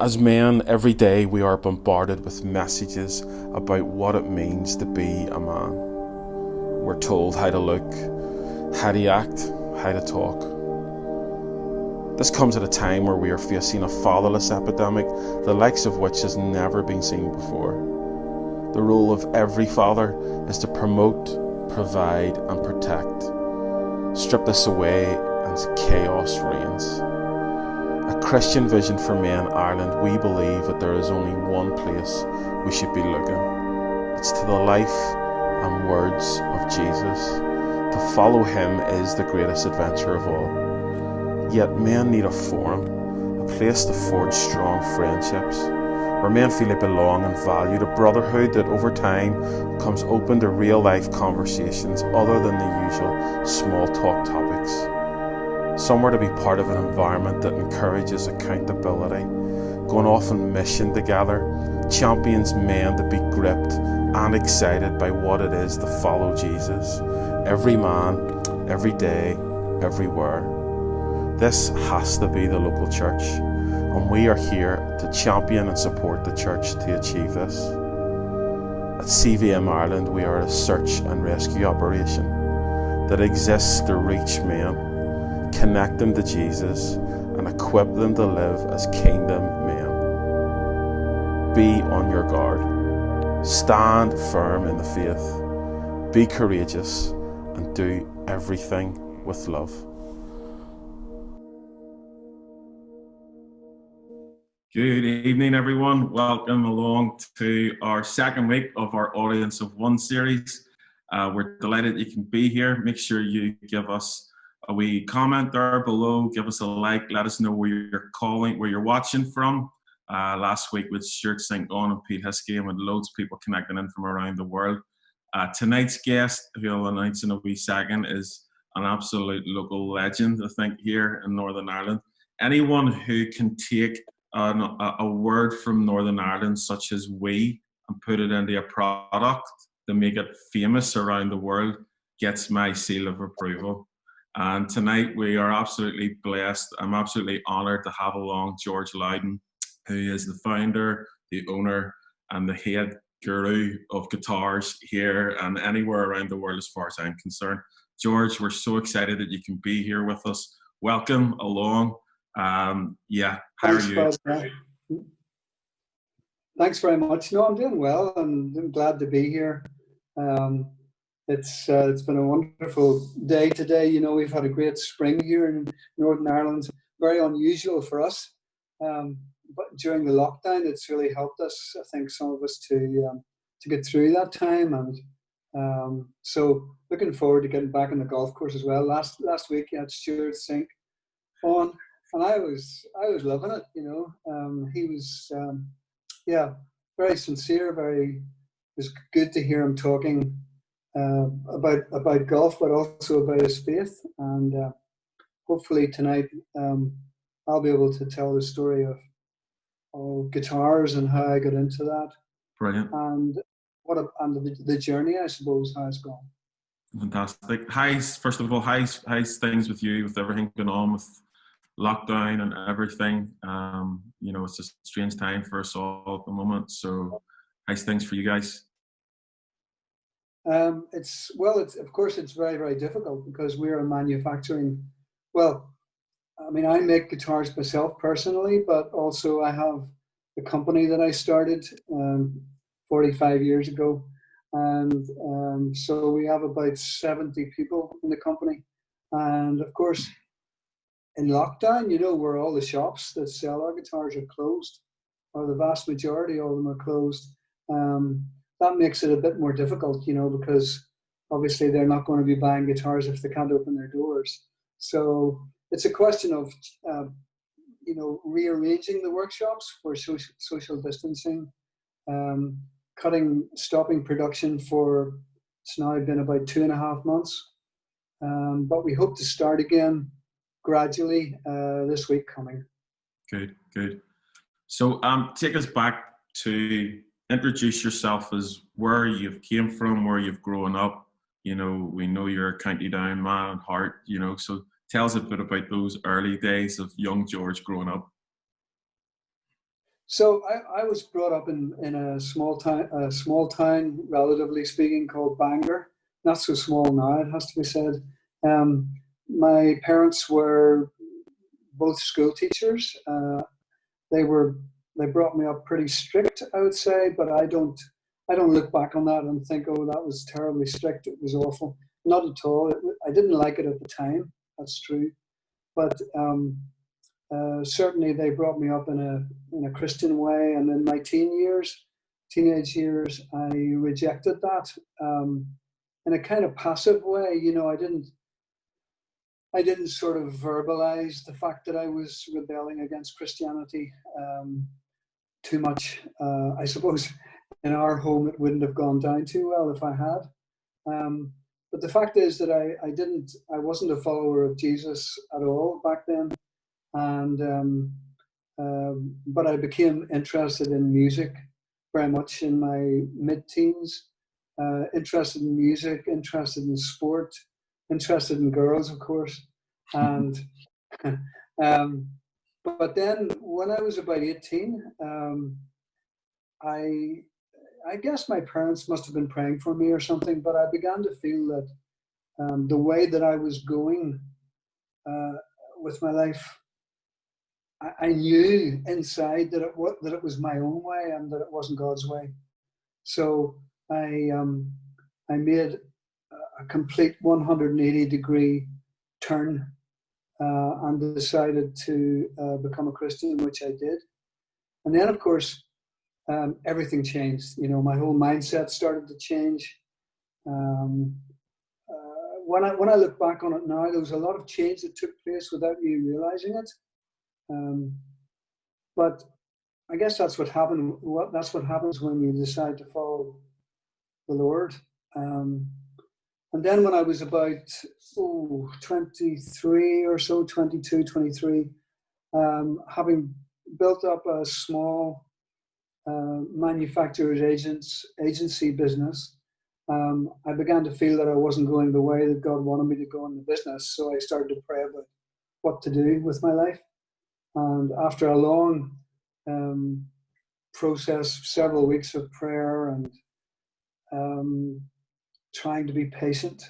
As men, every day we are bombarded with messages about what it means to be a man. We're told how to look, how to act, how to talk. This comes at a time where we are facing a fatherless epidemic, the likes of which has never been seen before. The role of every father is to promote, provide and protect. Strip this away and chaos reigns. A Christian Vision for Men Ireland, we believe that there is only one place we should be looking. It's to the life and words of Jesus. To follow him is the greatest adventure of all. Yet men need a forum, a place to forge strong friendships, where men feel they belong and valued, a brotherhood that over time becomes open to real life conversations other than the usual small talk topics. Somewhere to be part of an environment that encourages accountability, going off on mission together, champions men to be gripped and excited by what it is to follow Jesus. Every man, every day, everywhere. This has to be the local church, and we are here to champion and support the church to achieve this. At CVM Ireland, we are a search and rescue operation that exists to reach men, connect them to Jesus, and equip them to live as kingdom men. Be on your guard. Stand firm in the faith. Be courageous and do everything with love. Good evening, everyone. Welcome along to our second week of our Audience of One series. We're delighted you can be here. Make sure you give us a wee comment there below, give us a like, let us know where you're calling, where you're watching from. Last week with Stuart St. John and Pete Hiskey, and with loads of people connecting in from around the world. Tonight's guest, who I'll announce in a wee second, is an absolute local legend, I think, here in Northern Ireland. Anyone who can take a word from Northern Ireland, such as we, and put it into a product to make it famous around the world, gets my seal of approval. And tonight we are absolutely blessed. I'm absolutely honoured to have along George Lowden, who is the founder, the owner, and the head guru of guitars here and anywhere around the world as far as I'm concerned. George, we're so excited that you can be here with us. Welcome along. How are you? Thanks very much. No, I'm doing well, and I'm glad to be here. It's been a wonderful day today. You know, we've had a great spring here in Northern Ireland. Very unusual for us, but during the lockdown, it's really helped us. I think some of us to get through that time, and so looking forward to getting back on the golf course as well. Last week, you had Stuart Sink on, and I was loving it. You know, he was very sincere. It was good to hear him talking about golf, but also about his faith. And hopefully tonight I'll be able to tell the story of guitars and how I got into that. Brilliant. And the journey, I suppose, how it's gone. Fantastic. First of all, how's things with you, with everything going on with lockdown and everything? You know, it's a strange time for us all at the moment. So how's things for you guys? It's of course it's very, very difficult because we're a manufacturing. Well, I mean, I make guitars myself personally, but also I have the company that I started 45 years ago, and so we have about 70 people in the company. And of course, in lockdown, you know, where all the shops that sell our guitars are closed, or the vast majority of them are closed. That makes it a bit more difficult, you know, because obviously they're not going to be buying guitars if they can't open their doors. So it's a question of, you know, rearranging the workshops for social distancing, stopping production for, it's now been about 2.5 months. But we hope to start again gradually this week coming. Good. So take us back to introduce yourself as where you've came from, where you've grown up. You know, we know you're a County Down man at heart, you know, so tell us a bit about those early days of young George growing up. So I was brought up in a small town, relatively speaking, called Bangor. Not so small now, it has to be said. My parents were both school teachers. They were they brought me up pretty strict, I would say, but I don't look back on that and think, oh, that was terribly strict. It was awful. Not at all. I didn't like it at the time. That's true, but certainly they brought me up in a Christian way. And in my teenage years, I rejected that in a kind of passive way. You know, I didn't sort of verbalize the fact that I was rebelling against Christianity too much. I suppose in our home it wouldn't have gone down too well if I had. But the fact is that I wasn't a follower of Jesus at all back then. And but I became interested in music very much in my mid-teens. Interested in music, interested in sport, interested in girls, of course. And but then when I was about 18, I guess my parents must have been praying for me or something, but I began to feel that the way that I was going with my life, I knew inside that it was my own way and that it wasn't God's way. So I made a complete 180-degree turn and decided to become a Christian, which I did. And then, of course, everything changed. You know, my whole mindset started to change. When I look back on it now, there was a lot of change that took place without me realizing it. But I guess that's what happened. That's what happens when you decide to follow the Lord. And then when I was about 23 or so, 22, 23, having built up a small manufacturer's agency business, I began to feel that I wasn't going the way that God wanted me to go in the business. So I started to pray about what to do with my life. And after a long process, several weeks of prayer and trying to be patient,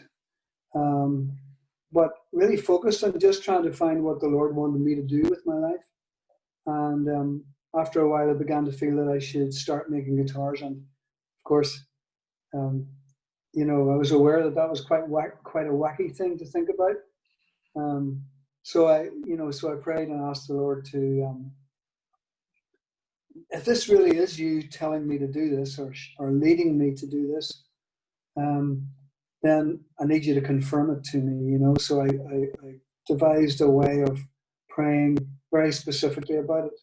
but really focused on just trying to find what the Lord wanted me to do with my life. And after a while, I began to feel that I should start making guitars. And of course, you know, I was aware that that was quite a wacky thing to think about. So I prayed and asked the Lord to, if this really is you telling me to do this or leading me to do this, then I need you to confirm it to me, you know. So I devised a way of praying very specifically about it.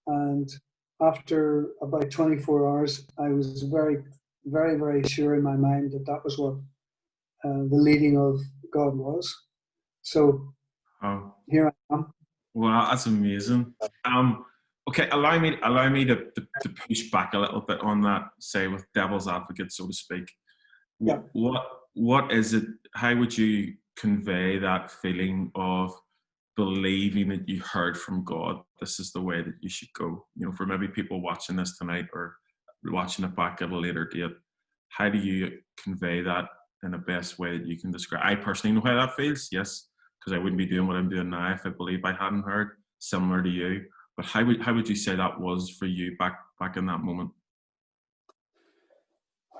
And after about 24 hours, I was very, very, very sure in my mind that that was what the leading of God was. So here I am. Wow, that's amazing. Okay, allow me to push back a little bit on that, say with devil's advocate, so to speak. Yeah. What is it? How would you convey that feeling of believing that you heard from God? This is the way that you should go. You know, for maybe people watching this tonight or watching it back at a later date, how do you convey that in the best way that you can describe? I personally know how that feels, yes, because I wouldn't be doing what I'm doing now if I believe I hadn't heard, similar to you. But how would you say that was for you back in that moment?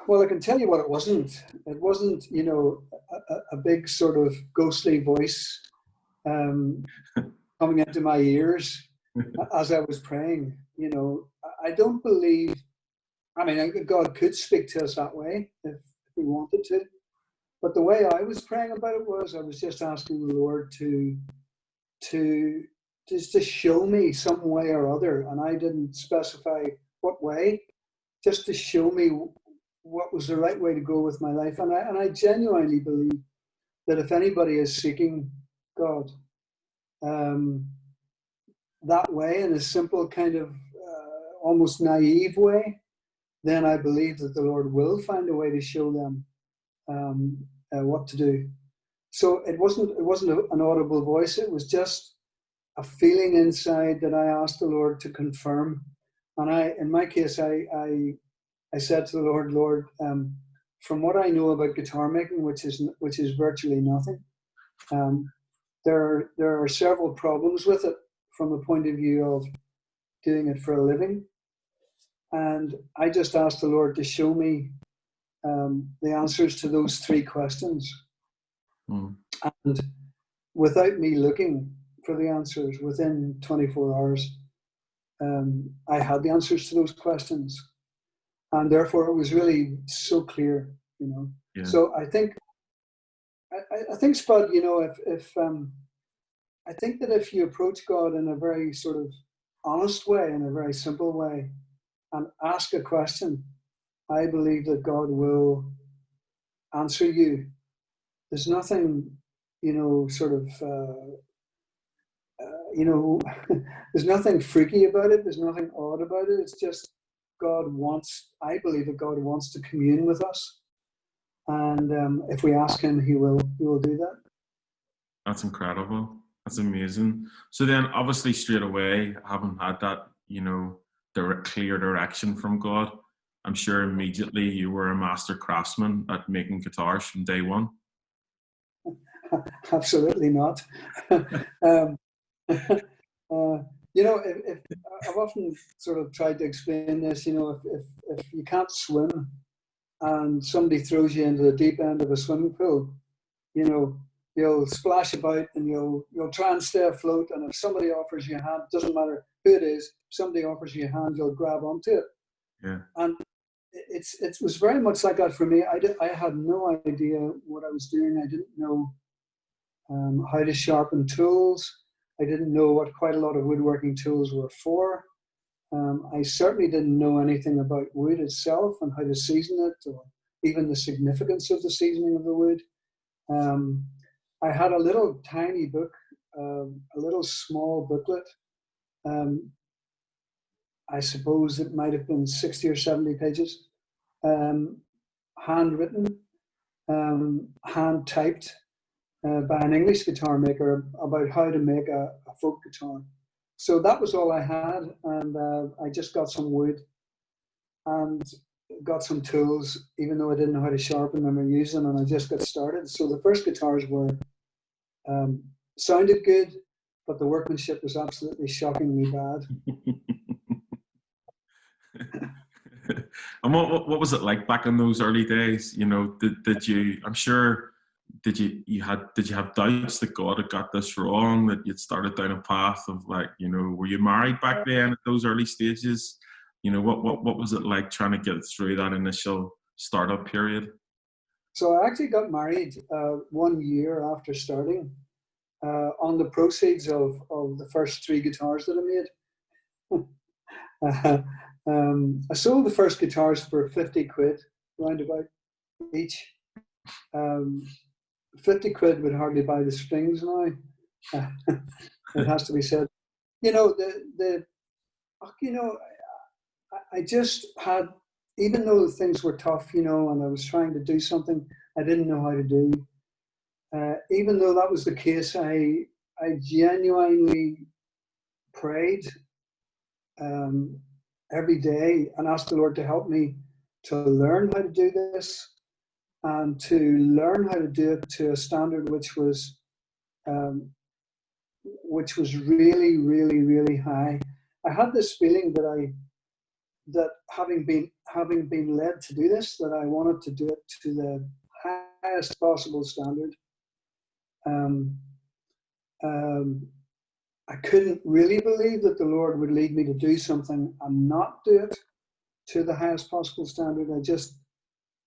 Well, I can tell you what it wasn't. It wasn't, you know, a big sort of ghostly voice coming into my ears as I was praying. You know, I don't believe, I mean, God could speak to us that way if he wanted to. But the way I was praying about it was I was just asking the Lord to just to show me some way or other. And I didn't specify what way, just to show me what was the right way to go with my life. And I genuinely believe that if anybody is seeking God that way, in a simple kind of almost naive way, then I believe that the Lord will find a way to show them what to do. So it wasn't an audible voice. It was just a feeling inside that I asked the Lord to confirm. And in my case, I said to the Lord, from what I know about guitar making, which is virtually nothing, there are several problems with it from the point of view of doing it for a living. And I just asked the Lord to show me the answers to those three questions. And without me looking for the answers, within 24 hours, I had the answers to those questions. And therefore it was really so clear, you know. Yeah. So I think Spud, you know, if I think that if you approach God in a very sort of honest way, in a very simple way, and ask a question, I believe that God will answer you. There's nothing, you know, sort of, you know, there's nothing freaky about it. There's nothing odd about it. It's just I believe that God wants to commune with us. And if we ask him, he will do that. That's incredible. That's amazing. So then obviously straight away, having had that, you know, clear direction from God, I'm sure immediately you were a master craftsman at making guitars from day one. Absolutely not. You know, if I've often sort of tried to explain this, you know, if you can't swim and somebody throws you into the deep end of a swimming pool, you know, you'll splash about and you'll try and stay afloat. And if somebody offers you a hand, doesn't matter who it is, if somebody offers you a hand, you'll grab onto it. Yeah. And it was very much like that for me. I had no idea what I was doing. I didn't know how to sharpen tools. I didn't know what quite a lot of woodworking tools were for. I certainly didn't know anything about wood itself and how to season it, or even the significance of the seasoning of the wood. I had a little tiny book, a little small booklet. I suppose it might have been 60 or 70 pages, handwritten, hand typed by an English guitar maker about how to make a folk guitar. So that was all I had, and I just got some wood and got some tools, even though I didn't know how to sharpen them or use them, and I just got started. So the first guitars were sounded good, but the workmanship was absolutely shockingly bad. And what was it like back in those early days? You know, did you? I'm sure. Did you have doubts that God had got this wrong? That you'd started down a path of, like, you know, were you married back then at those early stages? You know, what was it like trying to get through that initial startup period? So I actually got married 1 year after starting on the proceeds of the first three guitars that I made. I sold the first guitars for 50 quid, roundabout, each. 50 quid would hardly buy the strings now. It has to be said. You know, you know, I just had, even though things were tough, you know, and I was trying to do something I didn't know how to do. Even though that was the case, I genuinely prayed every day and asked the Lord to help me to learn how to do this, and to learn how to do it to a standard which was really, really, really high. I had this feeling that having been led to do this, that I wanted to do it to the highest possible standard. I couldn't really believe that the Lord would lead me to do something and not do it to the highest possible standard. I just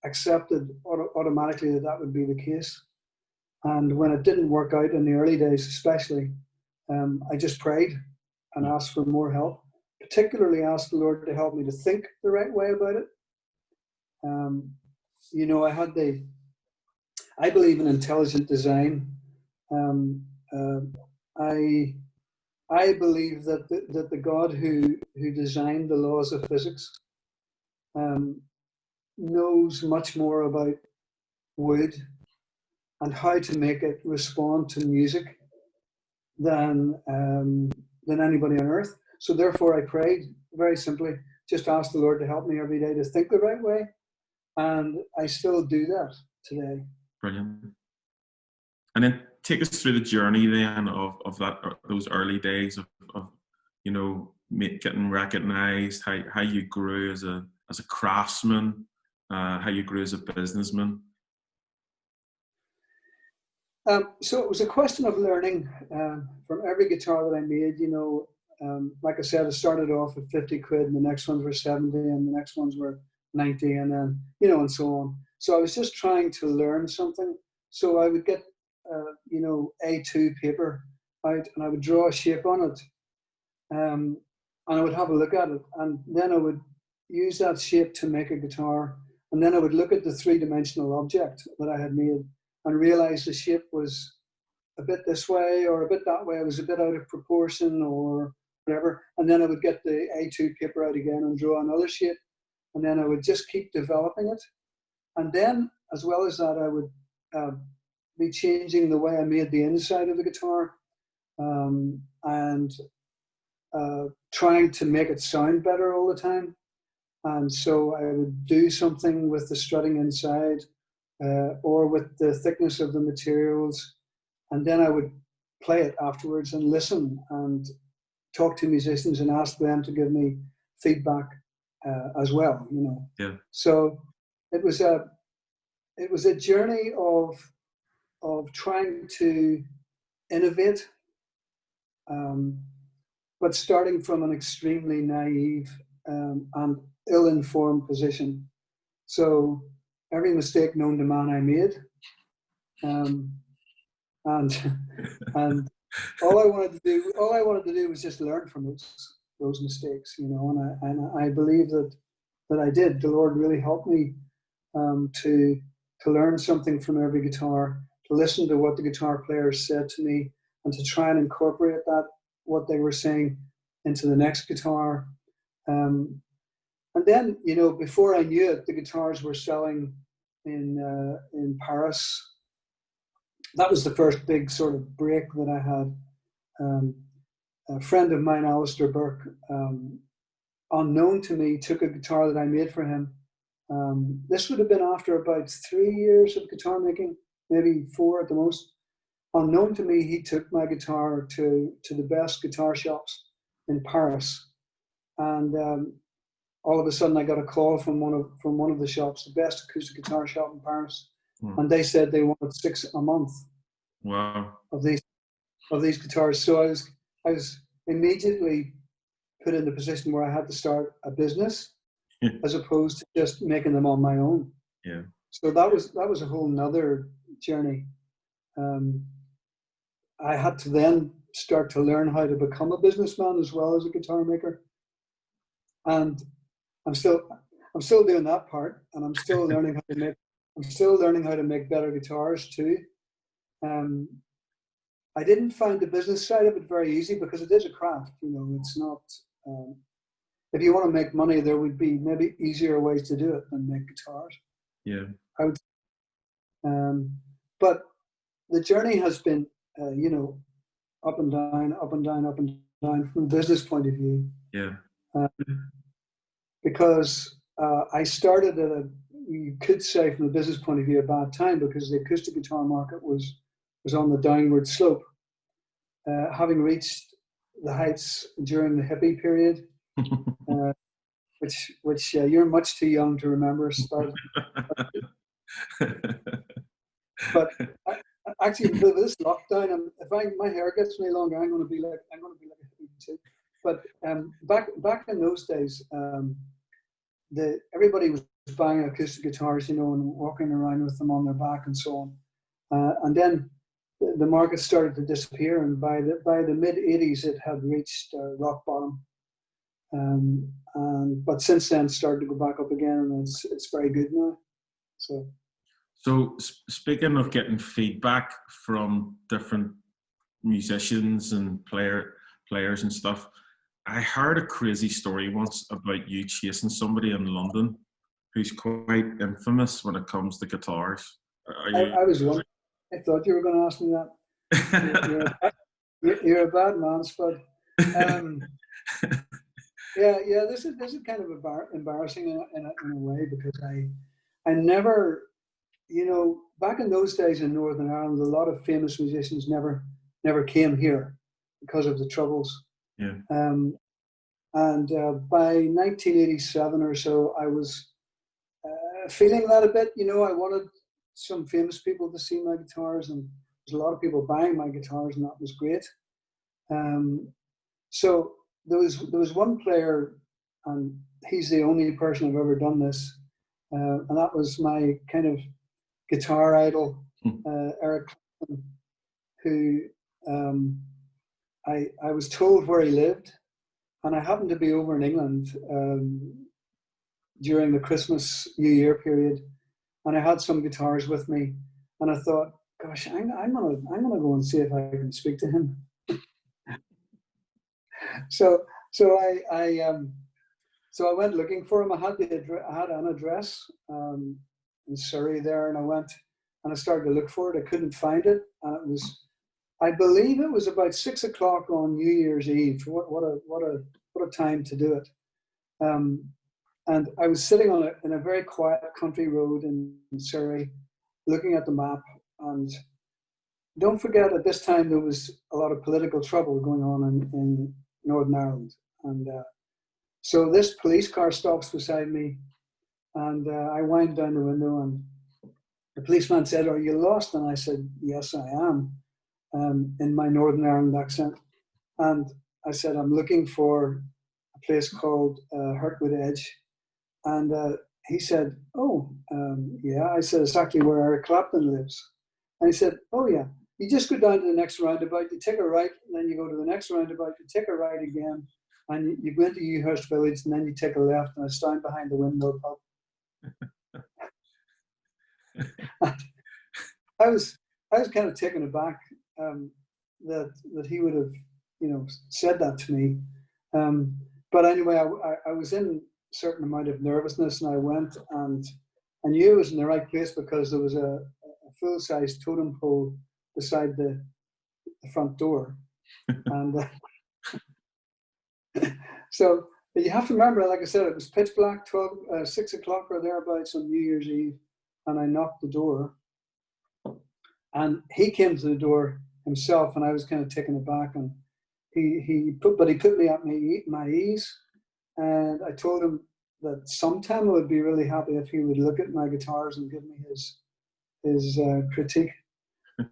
accepted automatically that would be the case. And when it didn't work out in the early days, especially, I just prayed and asked for more help. Particularly asked the Lord to help me to think the right way about it. You know, I believe in intelligent design. I believe that the God who designed the laws of physics knows much more about wood and how to make it respond to music than anybody on earth. So therefore, I prayed very simply, just asked the Lord to help me every day to think the right way, and I still do that today. Brilliant. And then take us through the journey then of that, those early days of you know, getting recognized, how you grew as a craftsman, how you grew as a businessman. So it was a question of learning from every guitar that I made. You know, like I said, I started off with 50 quid, and the next ones were 70, and the next ones were 90, and then, you know, and so on. So I was just trying to learn something. So I would get, you know, A2 paper out, and I would draw a shape on it, and I would have a look at it, and then I would use that shape to make a guitar, and then I would look at the three-dimensional object that I had made and realize the shape was a bit this way or a bit that way. It was a bit out of proportion or whatever. And then I would get the A2 paper out again and draw another shape. And then I would just keep developing it. And then, as well as that, I would be changing the way I made the inside of the guitar, and trying to make it sound better all the time. And so I would do something with the strutting inside, or with the thickness of the materials, and then I would play it afterwards and listen and talk to musicians and ask them to give me feedback as well. You know. Yeah. So it was a journey of trying to innovate, but starting from an extremely naive and ill-informed position. So every mistake known to man I made, and all I wanted to do was just learn from those mistakes, you know. And I believe that I did. The Lord really helped me to learn something from every guitar, to listen to what the guitar players said to me, and to try and incorporate what they were saying into the next guitar. And then, you know, before I knew it, the guitars were selling in Paris. That was the first big sort of break that I had. A friend of mine, Alistair Burke, unknown to me, took a guitar that I made for him. This would have been after about 3 years of guitar making, maybe 4 at the most. Unknown to me, he took my guitar to the best guitar shops in Paris, and all of a sudden I got a call from one of the shops, the best acoustic guitar shop in Paris, and they said they wanted 6 a month. Wow. Of these guitars. So I was immediately put in the position where I had to start a business as opposed to just making them on my own. Yeah. So that was a whole nother journey. I had to then start to learn how to become a businessman as well as a guitar maker, and I'm still doing that part, and I'm still learning how to make better guitars too. I didn't find the business side of it very easy because it is a craft. You know, it's not. If you want to make money, there would be maybe easier ways to do it than make guitars. Yeah. I would. But the journey has been, you know, up and down, up and down, up and down from a business point of view. Yeah. Because I started at you could say from a business point of view, a bad time, because the acoustic guitar market was on the downward slope, having reached the heights during the hippie period, which you're much too young to remember. Started, but actually, with this lockdown, if my hair gets any longer, I'm going to be like a hippie too. But back in those days, everybody was buying acoustic guitars, you know, and walking around with them on their back and so on. And then the market started to disappear, and by the mid '80s, it had reached rock bottom. But since then, started to go back up again, and it's very good now. So speaking of getting feedback from different musicians and players and stuff, I heard a crazy story once about you chasing somebody in London who's quite infamous when it comes to guitars. I was wondering. I thought you were going to ask me that. You're a bad man, Spud. yeah. This is kind of embarrassing in a way, because I never, back in those days in Northern Ireland, a lot of famous musicians never came here because of the Troubles. Yeah. And by 1987 or so, I was feeling that a bit. I wanted some famous people to see my guitars, and there's a lot of people buying my guitars, and that was great. So there was one player, and he's the only person I've ever done this, and that was my kind of guitar idol, Eric Clapton, who I was told where he lived, and I happened to be over in England during the Christmas New Year period, and I had some guitars with me, and I thought, gosh, I'm gonna go and see if I can speak to him. So I went looking for him. I had an address in Surrey there, and I went and I started to look for it. I couldn't find it, and it was, I believe it was about 6 o'clock on New Year's Eve. What a time to do it. And I was sitting in a very quiet country road in Surrey, looking at the map. And don't forget, at this time there was a lot of political trouble going on in Northern Ireland. And so this police car stops beside me, and I wind down the window, and the policeman said, "Are you lost?" And I said, "Yes, I am," in my Northern Ireland accent. And I said, "I'm looking for a place called Hurtwood Edge." And he said, "Oh, yeah." I said, "It's actually where Eric Clapton lives." And he said, "Oh, yeah. You just go down to the next roundabout, you take a right, and then you go to the next roundabout, you take a right again, and you go into Ewhurst Village, and then you take a left, and it's down behind the windmill pub." I was kind of taken aback that he would have, said that to me. But anyway, I was in a certain amount of nervousness, and I went, and I knew I was in the right place because there was a full-size totem pole beside the front door. And so you have to remember, like I said, it was pitch black, 6 o'clock or thereabouts on New Year's Eve, and I knocked the door. And he came to the door himself, and I was kind of taken aback. And he put me at my ease, and I told him that sometime I would be really happy if he would look at my guitars and give me his critique.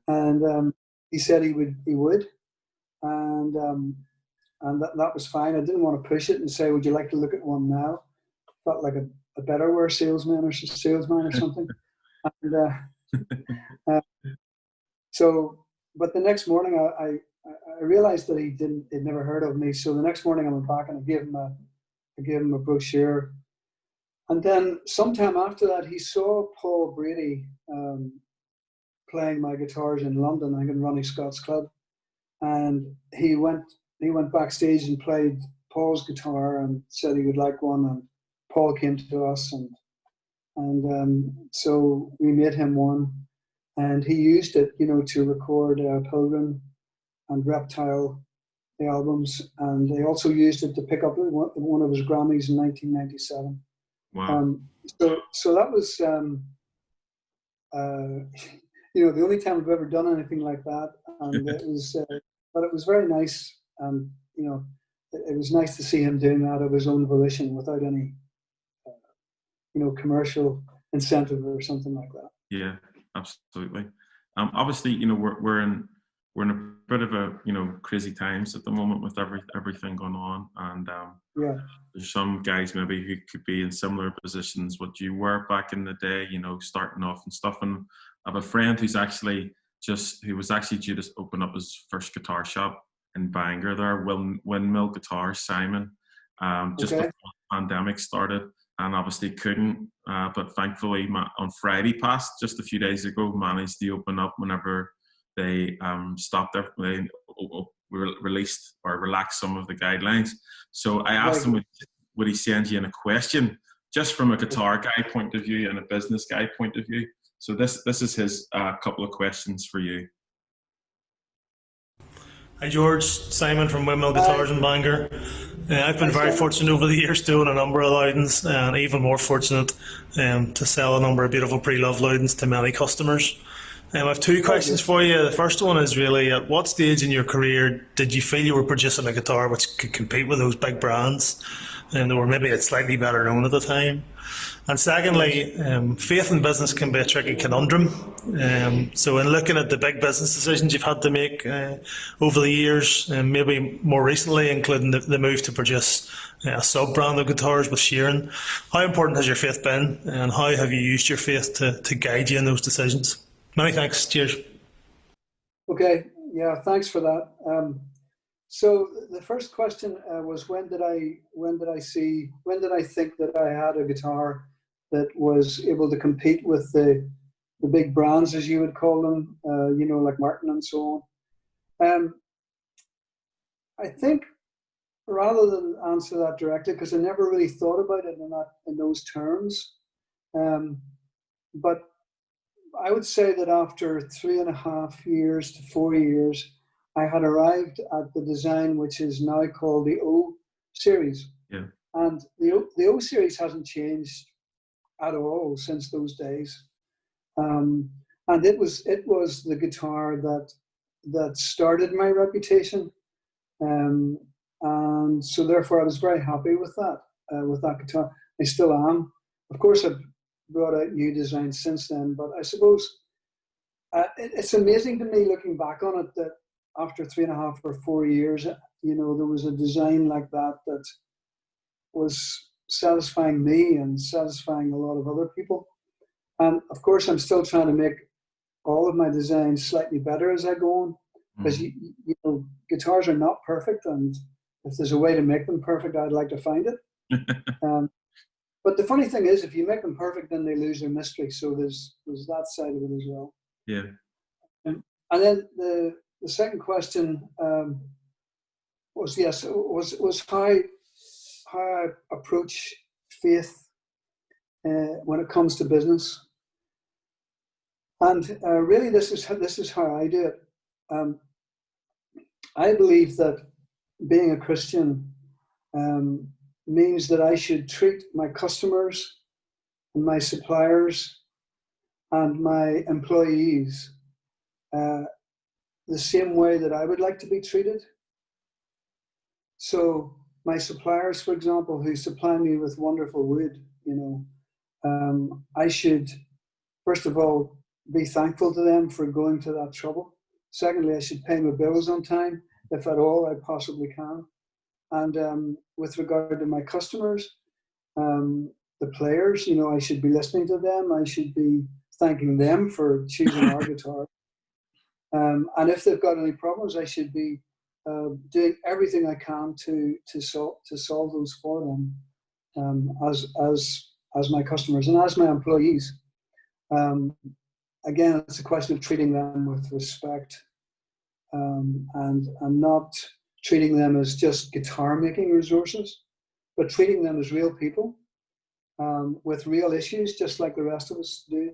And he said he would, and that was fine. I didn't want to push it and say, "Would you like to look at one now?" Felt like a Betterware salesman or something. And so, but the next morning I realized that he'd never heard of me. So the next morning I went back and I gave him a brochure. And then sometime after that, he saw Paul Brady playing my guitars in London, I think in Ronnie Scott's club. And he went backstage and played Paul's guitar and said he would like one. And Paul came to us, and so we made him one. And he used it, to record Pilgrim and Reptile, the albums. And they also used it to pick up one of his Grammys in 1997. Wow. So that was, the only time I've ever done anything like that. And it was, but it was very nice. And, it was nice to see him doing that of his own volition without any, commercial incentive or something like that. Yeah, absolutely. Obviously, we're in a bit of a crazy times at the moment with everything going on, and there's some guys maybe who could be in similar positions what you were back in the day, starting off and stuff. And I have a friend who was actually due to open up his first guitar shop in Bangor there, Windmill Guitars, Simon, just before the pandemic started. And obviously couldn't, but thankfully on Friday past, just a few days ago, managed to open up whenever they stopped they released or relaxed some of the guidelines. So I asked him, would he send you in a question, just from a guitar guy point of view and a business guy point of view. So this is his couple of questions for you. Hi George, Simon from Windmill Guitars in Bangor. I've been very fortunate over the years to own a number of Lowdens, and even more fortunate to sell a number of beautiful pre-loved Lowdens to many customers. I have two questions for you. The first one is really, at what stage in your career did you feel you were producing a guitar which could compete with those big brands, or maybe it's slightly better known at the time? And secondly, faith in business can be a tricky conundrum. So in looking at the big business decisions you've had to make over the years, and maybe more recently, including the move to produce a sub-brand of guitars with Sheeran, how important has your faith been, and how have you used your faith to guide you in those decisions? Many thanks. Cheers. Okay. Yeah. Thanks for that. So the first question was when did I think that I had a guitar that was able to compete with the big brands, as you would call them, like Martin and so on. I think, rather than answer that directly, because I never really thought about it in those terms, but I would say that after 3.5 years to 4 years, I had arrived at the design which is now called the O series. Yeah. And the O series hasn't changed at all since those days. And it was the guitar that started my reputation. And so therefore I was very happy with that guitar. I still am. Of course, I've brought out new designs since then, but I suppose it's amazing to me looking back on it that after 3.5 or 4 years, there was a design like that was satisfying me and satisfying a lot of other people. And of course, I'm still trying to make all of my designs slightly better as I go on, because guitars are not perfect, and if there's a way to make them perfect, I'd like to find it. But the funny thing is, if you make them perfect, then they lose their mystery. So there's that side of it as well. Yeah. And then the second question was how I approach faith when it comes to business. And really, this is how I do it. I believe that being a Christian means that I should treat my customers and my suppliers and my employees the same way that I would like to be treated. So my suppliers, for example, who supply me with wonderful wood, I should, first of all, be thankful to them for going to that trouble. Secondly, I should pay my bills on time, if at all I possibly can. And with regard to my customers, the players, I should be listening to them. I should be thanking them for choosing our guitar. And if they've got any problems, I should be doing everything I can to solve those for them as my customers and as my employees. Again, it's a question of treating them with respect and not treating them as just guitar making resources, but treating them as real people with real issues, just like the rest of us do.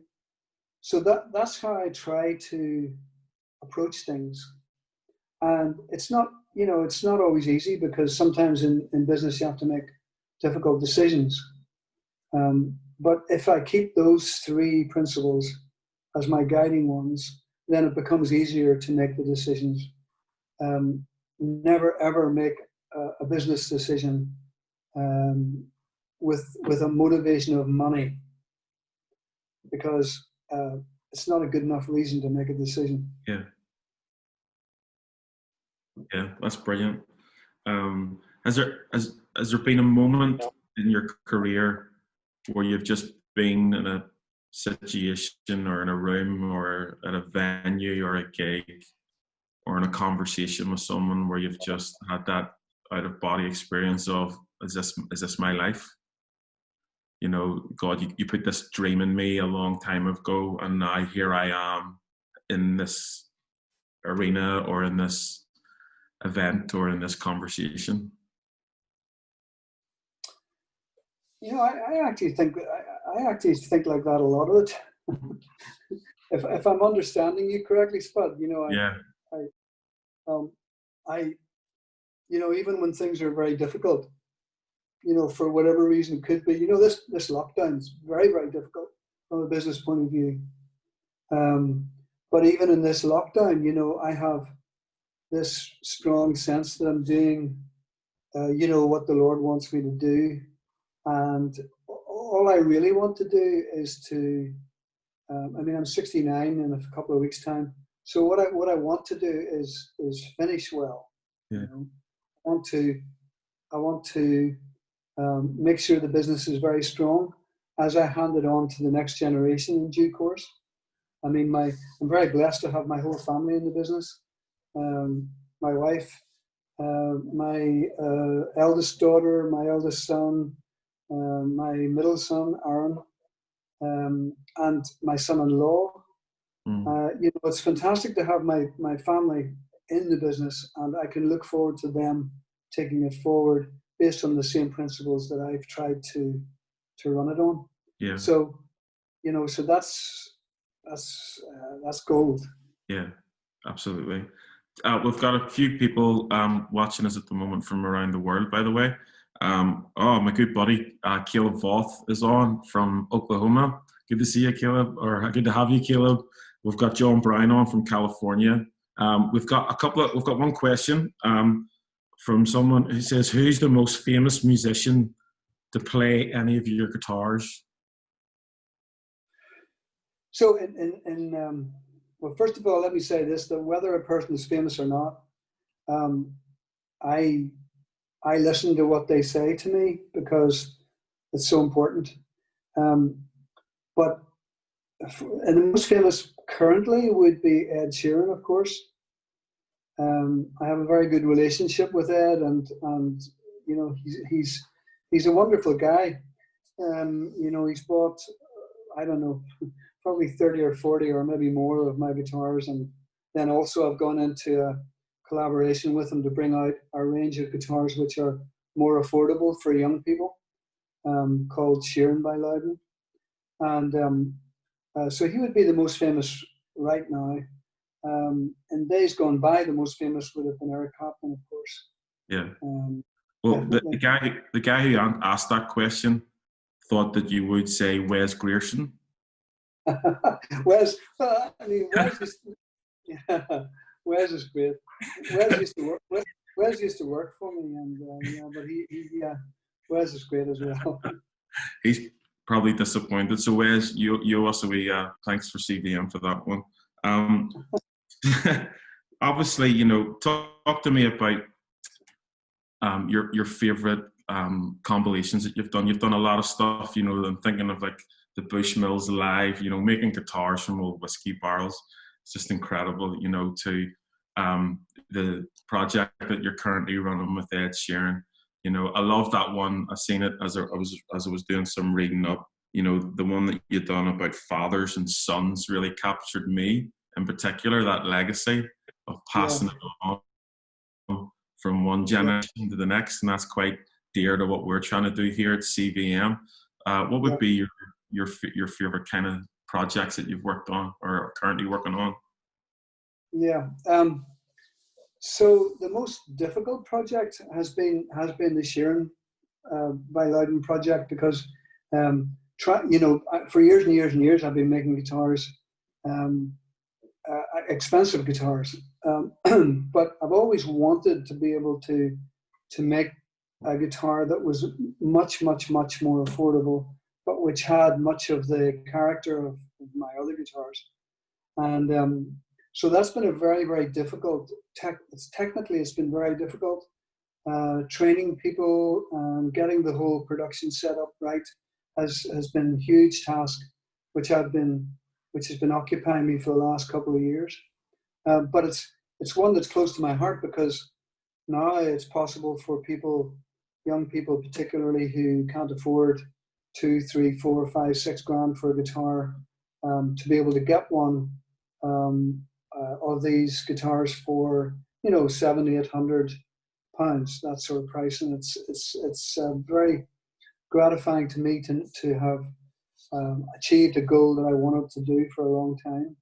So that's how I try to approach things. And it's not always easy, because sometimes in business you have to make difficult decisions. But if I keep those 3 principles as my guiding ones, then it becomes easier to make the decisions. Never ever make a business decision with a motivation of money, because it's not a good enough reason to make a decision. Yeah. Yeah, that's brilliant. Has there been a moment in your career where you've just been in a situation or in a room or at a venue or a gig or in a conversation with someone where you've just had that out of body experience of, is this my life? God, you put this dream in me a long time ago, and now here I am in this arena or in this event or in this conversation. I actually think like that a lot of it. if I'm understanding you correctly, Spud, Yeah. you know, even when things are very difficult, you know, for whatever reason it could be, you know, this lockdown is very, very difficult from a business point of view. But even in this lockdown, you know, I have this strong sense that I'm doing, you know, what the Lord wants me to do. And all I really want to do is to, I mean, I'm 69 in a couple of weeks' time. So what I want to do is finish well. Yeah. You know? I want to make sure the business is very strong as I hand it on to the next generation in due course. I mean, I'm very blessed to have my whole family in the business. My wife, my eldest daughter, my eldest son, my middle son, Aaron, and my son-in-law. You know, it's fantastic to have my family in the business, and I can look forward to them taking it forward based on the same principles that I've tried to run it on. Yeah. So, you know, so that's gold. Yeah, absolutely. We've got a few people watching us at the moment from around the world, by the way. Oh, my good buddy, Caleb Voth is on from Oklahoma. Good to see you, Caleb, or good to have you, Caleb. We've got John Brown on from California. We've got one question from someone who says, who's the most famous musician to play any of your guitars? So well, first of all, let me say this, that whether a person is famous or not, I listen to what they say to me because it's so important. But and the most famous currently would be Ed Sheeran, of course. I have a very good relationship with Ed, and you know, he's a wonderful guy. You know, he's bought, I don't know, probably 30 or 40 or maybe more of my guitars, and then also I've gone into a collaboration with him to bring out a range of guitars which are more affordable for young people, called Sheeran by Lowden. And so he would be the most famous right now. In days gone by, the most famous would have been Eric Clapton, of course. Yeah. Well, the guy who asked that question thought that you would say Wes Grierson. Wes, I mean, Wes is great. Wes used to work for me, and yeah, but Wes is great as well. He's probably disappointed. So Wes, you owe us a wee thanks for CDM for that one. Obviously, you know, talk to me about your favorite compilations that you've done. You've done a lot of stuff, you know. I'm thinking of like the Bushmills Live, you know, making guitars from old whiskey barrels. It's just incredible, you know, to the project that you're currently running with Ed Sheeran. You know, I love that one. I seen it as I was doing some reading up. You know, the one that you've done about fathers and sons really captured me in particular, that legacy of passing it on from one generation to the next, and that's quite dear to what we're trying to do here at CVM. What would be your favorite kind of projects that you've worked on or are currently working on? Yeah. So the most difficult project has been the Sheeran by Lowden project, because you know, for years and years and years I've been making guitars, expensive guitars, but I've always wanted to be able to make a guitar that was much more affordable, but which had much of the character of my other guitars. And so that's been a very, very difficult, technically it's been very difficult. Training people and getting the whole production set up right has been a huge task, which has been occupying me for the last couple of years. But it's one that's close to my heart, because now it's possible for people, young people particularly, who can't afford $2, $3, $4, $5, $6 for a guitar, to be able to get one of these guitars for, you know, £700, £800, that sort of price. And it's very gratifying to me to have achieved a goal that I wanted to do for a long time.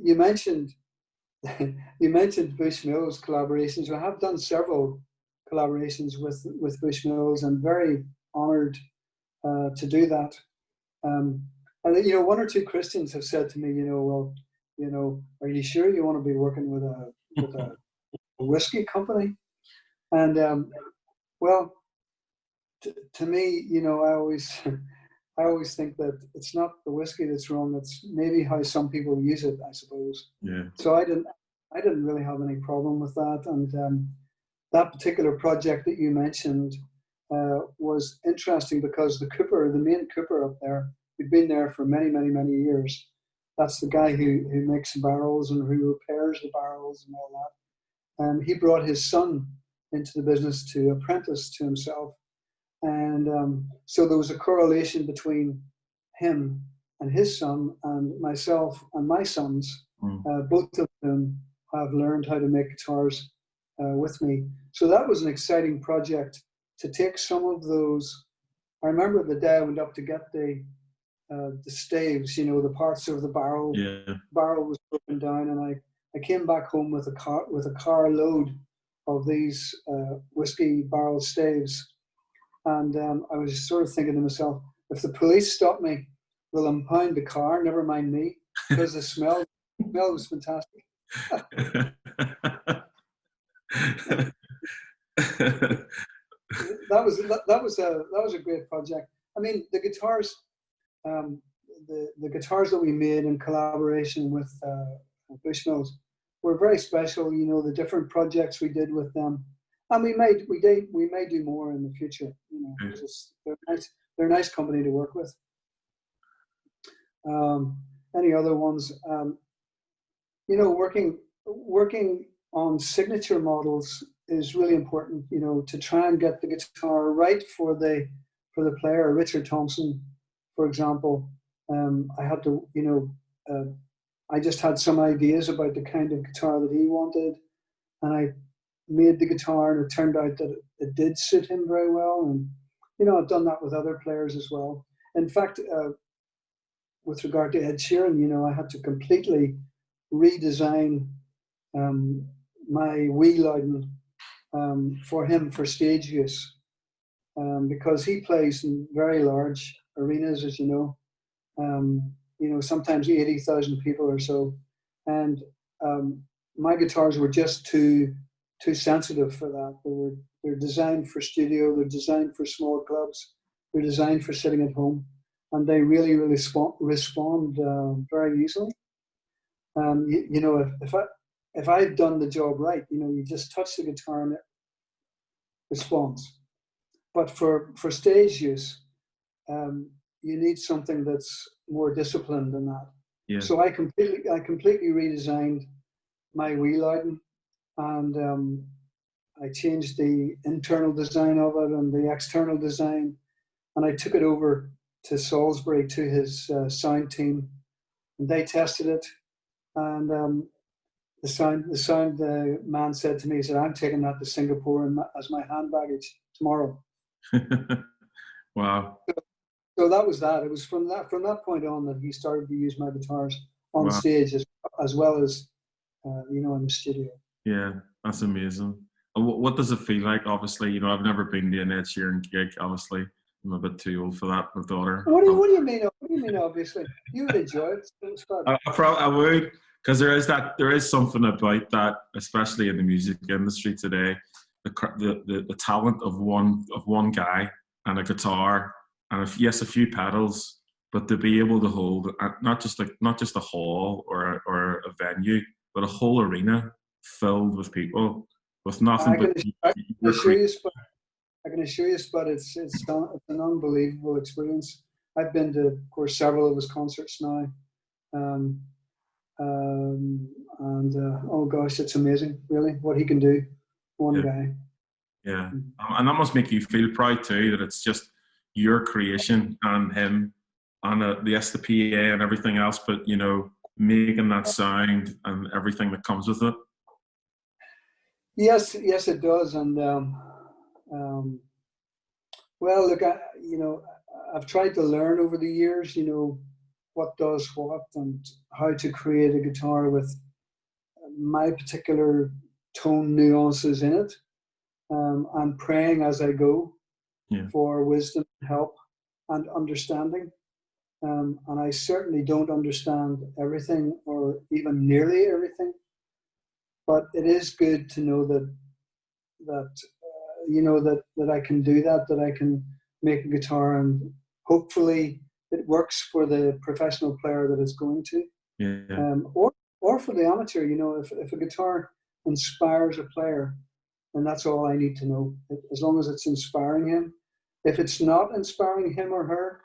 You mentioned you mentioned Bushmills collaborations. I have done several collaborations with Bushmills. I'm very honoured to do that. And you know, one or two Christians have said to me, you know, well, you know, are you sure you want to be working with a whiskey company? And well, to me, you know, I always think that it's not the whiskey that's wrong. It's maybe how some people use it, I suppose. Yeah. So I didn't really have any problem with that. And that particular project that you mentioned was interesting because the main cooper up there, who'd been there for many, many, many years. That's the guy who makes the barrels and who repairs the barrels and all that. And he brought his son into the business to apprentice to himself. And so there was a correlation between him and his son and myself and my sons, both of them have learned how to make guitars with me. So that was an exciting project to take some of those. I remember the day I went up to get the staves, you know, the parts of the barrel. Yeah. Barrel was broken down, and I came back home with a car load of these whiskey barrel staves. And I was sort of thinking to myself, if the police stop me, they'll impound the car, never mind me, because the smell was fantastic. that was a great project. I mean, the guitars, the guitars that we made in collaboration with Bushmills were very special. You know, the different projects we did with them, and we may do more in the future. You know, they're a nice company to work with. Any other ones? You know, working on signature models is really important. You know, to try and get the guitar right for the player. Richard Thompson, for example, I had to, you know, I just had some ideas about the kind of guitar that he wanted, and I made the guitar, and it turned out that it did suit him very well. And you know, I've done that with other players as well. In fact, with regard to Ed Sheeran, you know, I had to completely redesign my wee Lowden for him for stage use, because he plays in very large arenas, as you know. You know, sometimes 80,000 people or so, and my guitars were just too sensitive for that. They're designed for studio. They're designed for small clubs. They're designed for sitting at home, and they really respond very easily. You know, if I've done the job right, you know, you just touch the guitar and it responds. But for stage use, you need something that's more disciplined than that. Yeah. So I completely redesigned my wee Lowden, and I changed the internal design of it and the external design, and I took it over to Salisbury to his sound team, and they tested it. And the sound man said to me, he said, "I'm taking that to Singapore as my hand baggage tomorrow." Wow. So that was that. It was from that point on that he started to use my guitars on Wow. stage as well as you know, in the studio. Yeah, that's amazing. What does it feel like? Obviously, you know, I've never been to an Ed Sheeran gig. Obviously, I'm a bit too old for that. My daughter. What do you mean? What do you mean? Obviously, you would enjoy it. It was fun. I would, because there is something about that, especially in the music industry today. The talent of one guy and a guitar and a few pedals, but to be able to hold not just a hall or a venue, but a whole arena filled with people with nothing I can assure you, Spud, it's an unbelievable experience. I've been to, of course, several of his concerts now, and oh gosh, it's amazing, really, what he can do. One guy. Yeah, and that must make you feel proud too, that it's just your creation and him and the SDPA and everything else, but you know, making that sound and everything that comes with it. Yes, it does. And well, look, I've tried to learn over the years, you know, what does what and how to create a guitar with my particular tone nuances in it, and praying as I go for wisdom, help, and understanding. And I certainly don't understand everything or even nearly everything, but it is good to know that that I can do that I can make a guitar, and hopefully it works for the professional player that it's going to, or for the amateur. If a guitar inspires a player, then that's all I need to know. As long as it's inspiring him. If it's not inspiring him or her,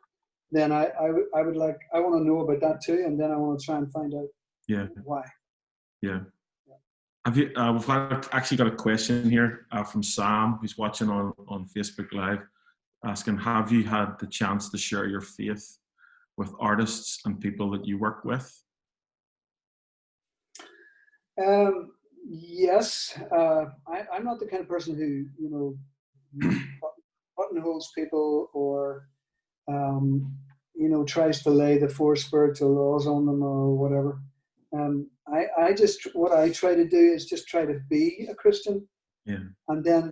then I want to know about that too, and then I want to try and find out why. Yeah. Have you? We've actually got a question here from Sam, who's watching on Facebook Live, asking, have you had the chance to share your faith with artists and people that you work with? Yes. I'm not the kind of person who buttonholes people or tries to lay the four spiritual laws on them or whatever. What I try to do is just try to be a Christian, and then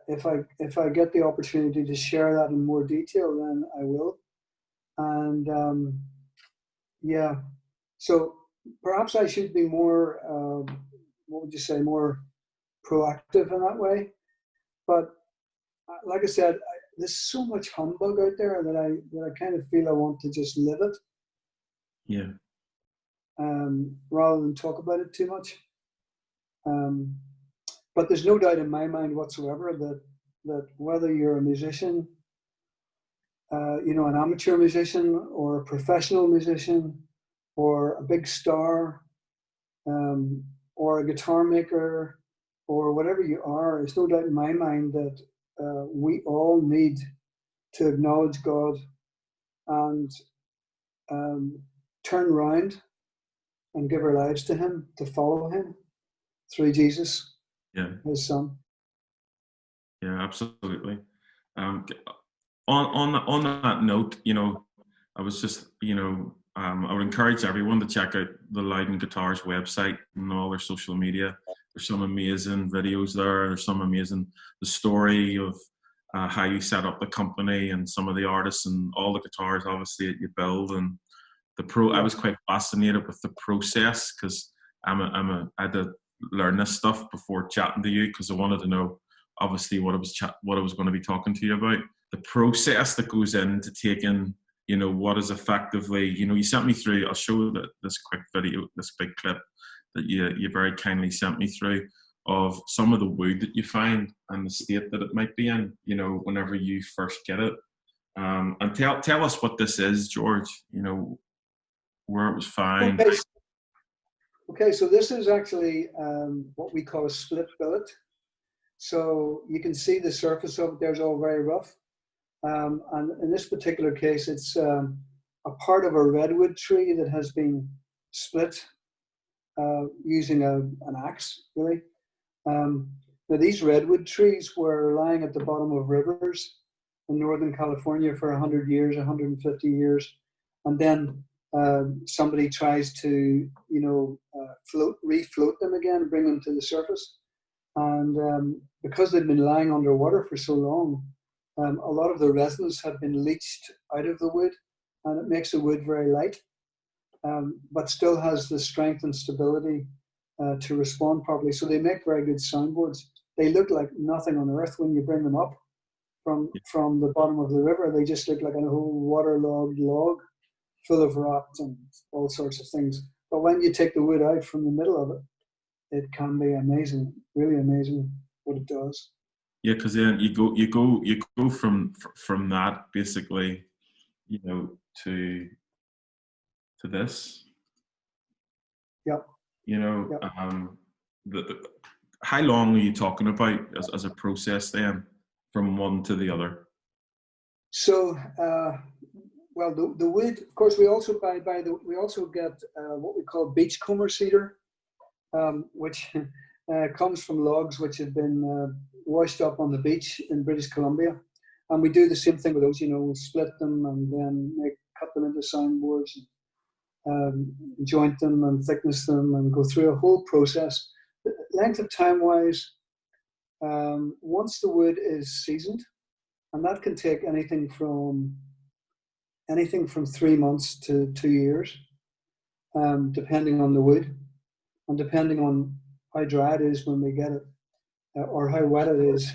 if I get the opportunity to share that in more detail, then I will. And so perhaps I should be more, more proactive in that way. But like I said, there's so much humbug out there that I kind of feel I want to just live it. Yeah. Rather than talk about it too much. But there's no doubt in my mind whatsoever that whether you're a musician, an amateur musician or a professional musician or a big star, or a guitar maker or whatever you are, there's no doubt in my mind that we all need to acknowledge God and turn around and give our lives to Him, to follow Him through Jesus, His Son. Yeah, absolutely. On that note, I was just, I would encourage everyone to check out the Lowden Guitars website and all their social media. There's some amazing videos there. There's some amazing, the story of how you set up the company and some of the artists and all the guitars, obviously, that you build. And I was quite fascinated with the process, because I had to learn this stuff before chatting to you, because I wanted to know, obviously, what I was going to be talking to you about. The process that goes into taking, what is effectively, you sent me through, I'll show this quick video, this big clip that you very kindly sent me through, of some of the wood that you find and the state that it might be in, whenever you first get it. And tell us what this is, George, where it was found. Okay, so this is actually what we call a split billet. So you can see the surface of it there's all very rough. And in this particular case, it's a part of a redwood tree that has been split using an axe, really. Now these redwood trees were lying at the bottom of rivers in Northern California for 100 years, 150 years. And then somebody tries to, refloat them again and bring them to the surface. And because they've been lying underwater for so long, a lot of the resins have been leached out of the wood, and it makes the wood very light, but still has the strength and stability to respond properly. So they make very good soundboards. They look like nothing on earth when you bring them up from the bottom of the river. They just look like a whole waterlogged log full of rot and all sorts of things. But when you take the wood out from the middle of it, it can be amazing, really amazing what it does. Yeah, because then you go from that basically, to this. Yep. How long are you talking about as a process then, from one to the other? So, well, the wood, of course, we also we also get what we call beachcomber cedar, which comes from logs which have been washed up on the beach in British Columbia. And we do the same thing with those, we split them and then cut them into soundboards. joint them and thickness them and go through a whole process. Length of time wise, once the wood is seasoned, and that can take anything from 3 months to 2 years, depending on the wood and depending on how dry it is when we get it, or how wet it is.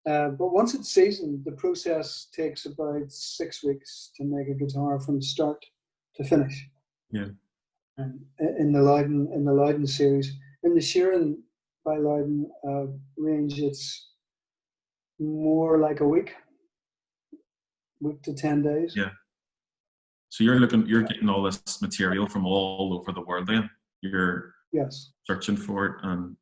But once it's seasoned, the process takes about 6 weeks to make a guitar from start to finish. Yeah. In the Lowden series, in the Sheeran by Lowden range, it's more like a week to 10 days. Yeah. So you're getting all this material from all over the world. Then you're searching for it and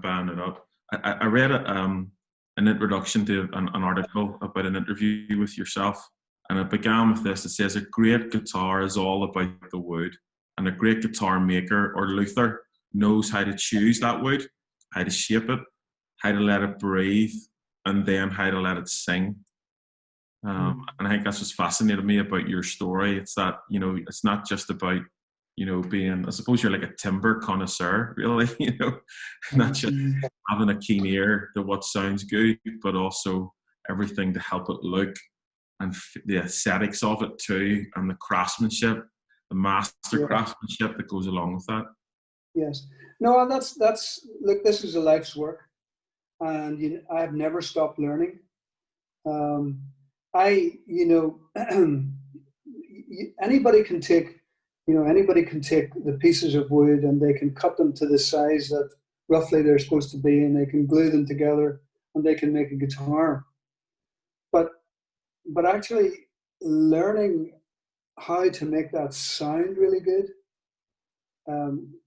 buying it up. I read an introduction to an article about an interview with yourself, and it began with this. It says, a great guitar is all about the wood, and a great guitar maker or luthier knows how to choose that wood, how to shape it, how to let it breathe, and then how to let it sing. And I think that's what's fascinated me about your story. It's that, it's not just about, being, I suppose you're like a timber connoisseur, really, not just having a keen ear to what sounds good, but also everything to help it look, and the aesthetics of it too, and the craftsmanship, the master craftsmanship that goes along with that. Yes. No, and that's look, this is a life's work, and I've never stopped learning. Anybody can take the pieces of wood and they can cut them to the size that roughly they're supposed to be, and they can glue them together and they can make a guitar. But actually learning how to make that sound really good,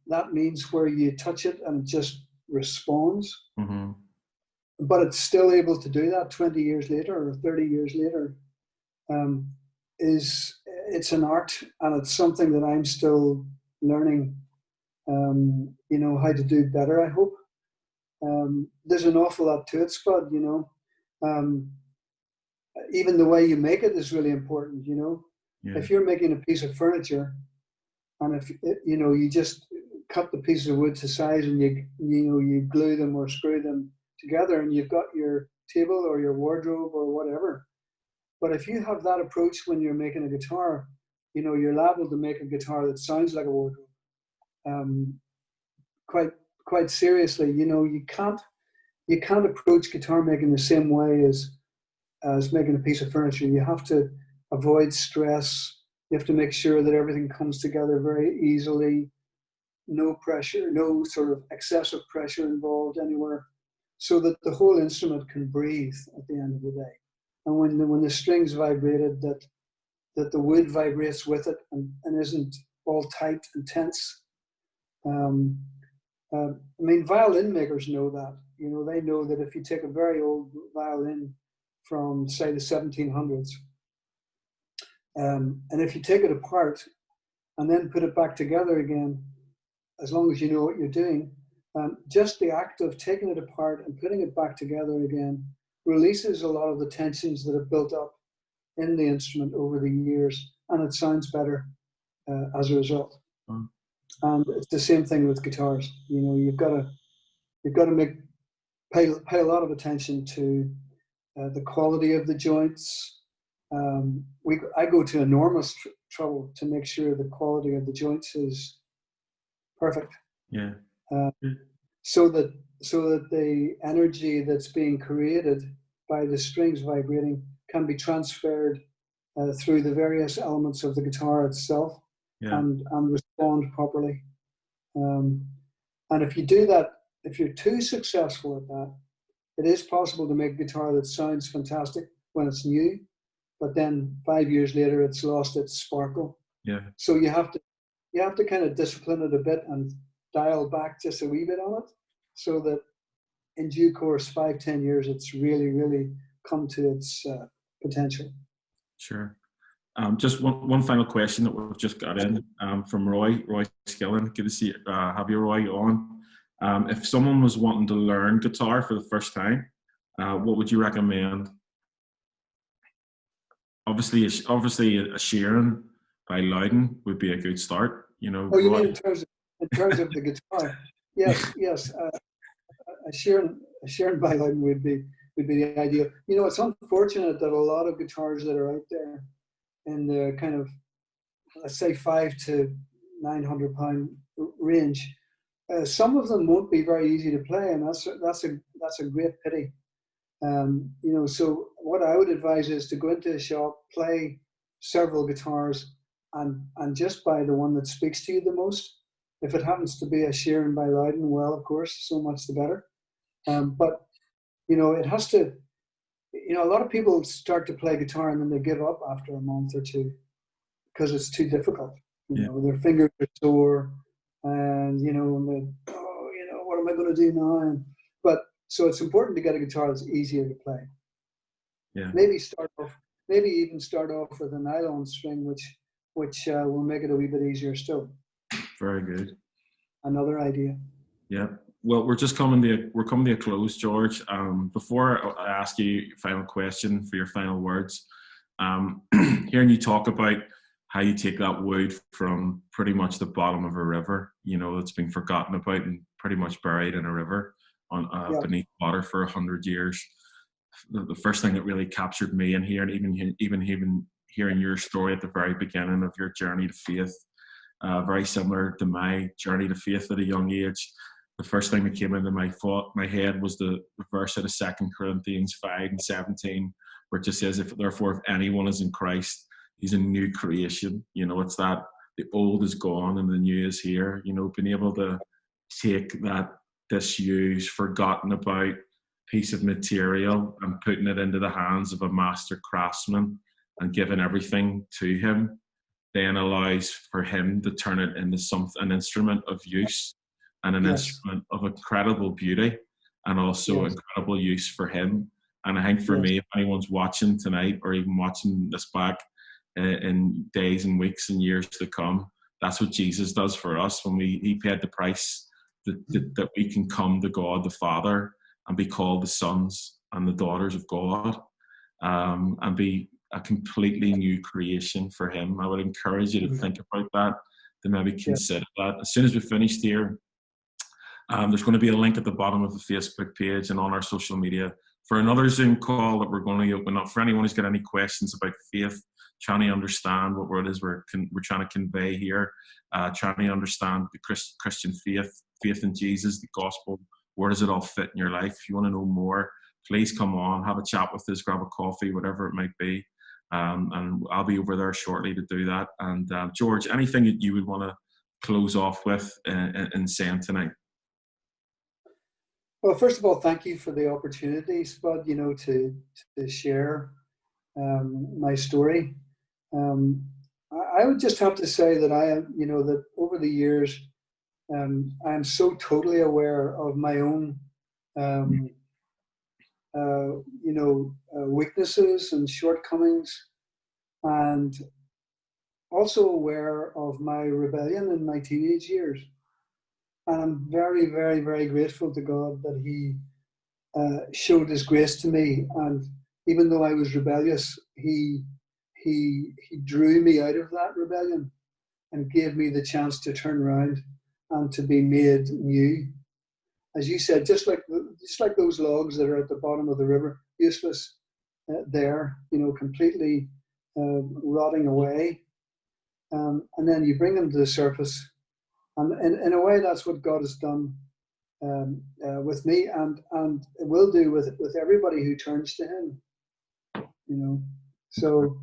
that means where you touch it and it just responds. Mm-hmm. But it's still able to do that 20 years later or 30 years later. It's an art, and it's something that I'm still learning, how to do better, I hope. There's an awful lot to it, Spud, even the way you make it is really important, Yeah. If you're making a piece of furniture, and if, you just cut the pieces of wood to size and you glue them or screw them together and you've got your table or your wardrobe or whatever. But if you have that approach when you're making a guitar, you're liable to make a guitar that sounds like a wardrobe. Quite seriously, you can't approach guitar making the same way as making a piece of furniture. You have to avoid stress. You have to make sure that everything comes together very easily. No pressure, no sort of excessive pressure involved anywhere, so that the whole instrument can breathe at the end of the day. And when the strings vibrated, that the wood vibrates with it and isn't all tight and tense. Violin makers know that. They know that if you take a very old violin from, say, the 1700s, and if you take it apart and then put it back together again, as long as you know what you're doing, just the act of taking it apart and putting it back together again releases a lot of the tensions that have built up in the instrument over the years, and it sounds better as a result. Mm. And it's the same thing with guitars. You've got to pay a lot of attention to the quality of the joints. I go to enormous trouble to make sure the quality of the joints is perfect. Yeah. So that the energy that's being created by the strings vibrating can be transferred through the various elements of the guitar itself, and respond properly. And if you do that, if you're too successful at that, it is possible to make a guitar that sounds fantastic when it's new, but then 5 years later it's lost its sparkle. Yeah. So you have to kind of discipline it a bit and dial back just a wee bit on it, so that in due course, 5-10 years, it's really, really come to its potential. Sure. Just one final question that we've just got in from Roy Skillen. Good to see have you, Roy, on. If someone was wanting to learn guitar for the first time, what would you recommend? Obviously a Sheeran by Lowden would be a good start. You know, Oh, you Roy. mean in terms of the guitar? Yes, yes. A Sharon by Lowden would be the ideal. You know, it's unfortunate that a lot of guitars that are out there in the kind of, let's say, £500 to £900 range, some of them won't be very easy to play, and that's a great pity. You know, so what I would advise is to go into a shop, play several guitars, and just buy the one that speaks to you the most. If it happens to be a Sheeran by Lowden, well, of course, so much the better. But you know, it has to. You know, a lot of people start to play guitar and then they give up after a month or two because it's too difficult. You know, their fingers are sore, and you know, and they, oh, you know, what am I going to do now? But so it's important to get a guitar that's easier to play. Yeah. Maybe even start off with a nylon string, which will make it a wee bit easier still. Very good. Another idea. Yeah. Well, we're coming to a close, George. Before I ask you your final question for your final words, hearing you talk about how you take that wood from pretty much the bottom of a river, you know, that's been forgotten about and pretty much buried in a river on beneath water for 100 years. The first thing that really captured me in here, and even hearing your story at the very beginning of your journey to faith, very similar to my journey to faith at a young age. The first thing that came into my head was the verse out of 2 Corinthians 5:17, where it just says, if anyone is in Christ, he's a new creation. You know, it's that the old is gone and the new is here. You know, being able to take that disused, forgotten about piece of material and putting it into the hands of a master craftsman and giving everything to him, then allows for him to turn it into an instrument of use and an instrument of incredible beauty and also incredible use for him. And I think for me, if anyone's watching tonight or even watching this back in days and weeks and years to come, that's what Jesus does for us when he paid the price that we can come to God the Father and be called the sons and the daughters of God, and be a completely new creation for him. I would encourage you to think about that, to maybe consider that. As soon as we finished here, there's going to be a link at the bottom of the Facebook page and on our social media for another Zoom call that we're going to open up for anyone who's got any questions about faith, trying to understand what it is we're trying to convey here, trying to understand the Christian faith in Jesus, the gospel. Where does it all fit in your life? If you want to know more, please come on, have a chat with us, grab a coffee, whatever it might be. And I'll be over there shortly to do that. And George, anything that you would want to close off with in saying tonight? Well, first of all, thank you for the opportunity, Spud, you know, to share my story. I would just have to say that I am, you know, that over the years, I am so totally aware of my own, you know, weaknesses and shortcomings, and also aware of my rebellion in my teenage years. And I'm very, very, very grateful to God that he showed his grace to me. And even though I was rebellious, he drew me out of that rebellion and gave me the chance to turn around and to be made new. As you said, just like those logs that are at the bottom of the river, useless there, you know, completely rotting away. And then you bring them to the surface. And in a way, that's what God has done with me, and it will do with everybody who turns to him. You know, so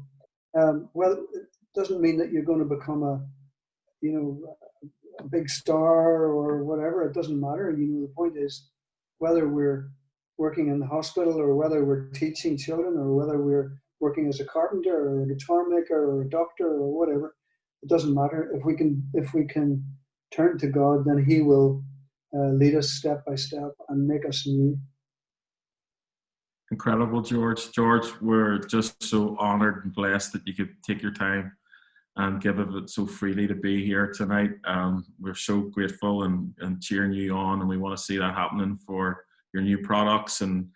well, it doesn't mean that you're going to become a big star or whatever. It doesn't matter. You know, the point is whether we're working in the hospital or whether we're teaching children or whether we're working as a carpenter or a guitar maker or a doctor or whatever. It doesn't matter. If we can turn to God, then he will lead us step by step and make us new. Incredible, George. George, we're just so honored and blessed that you could take your time and give it so freely to be here tonight. We're so grateful and cheering you on, and we want to see that happening for your new products, and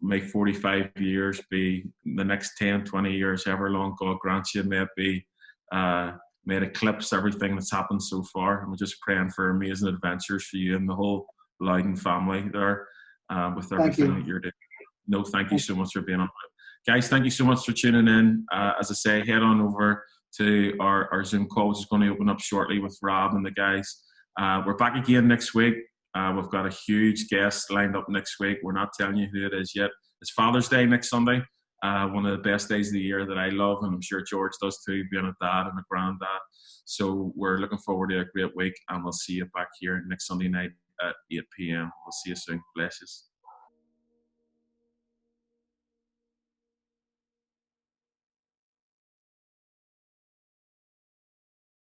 may 45 years be the next 10, 20 years, however long God grants you, may it be may it eclipse everything that's happened so far. And we're just praying for amazing adventures for you and the whole Lowden family there, with everything that you're doing. No, thank you so much for being on. Guys, thank you so much for tuning in. As I say, head on over to our Zoom call, which is going to open up shortly with Rob and the guys. We're back again next week. We've got a huge guest lined up next week. We're not telling you who it is yet. It's Father's Day next Sunday. One of the best days of the year that I love, and I'm sure George does too, being a dad and a granddad. So we're looking forward to a great week, and we'll see you back here next Sunday night at 8 p.m. We'll see you soon. Bless you.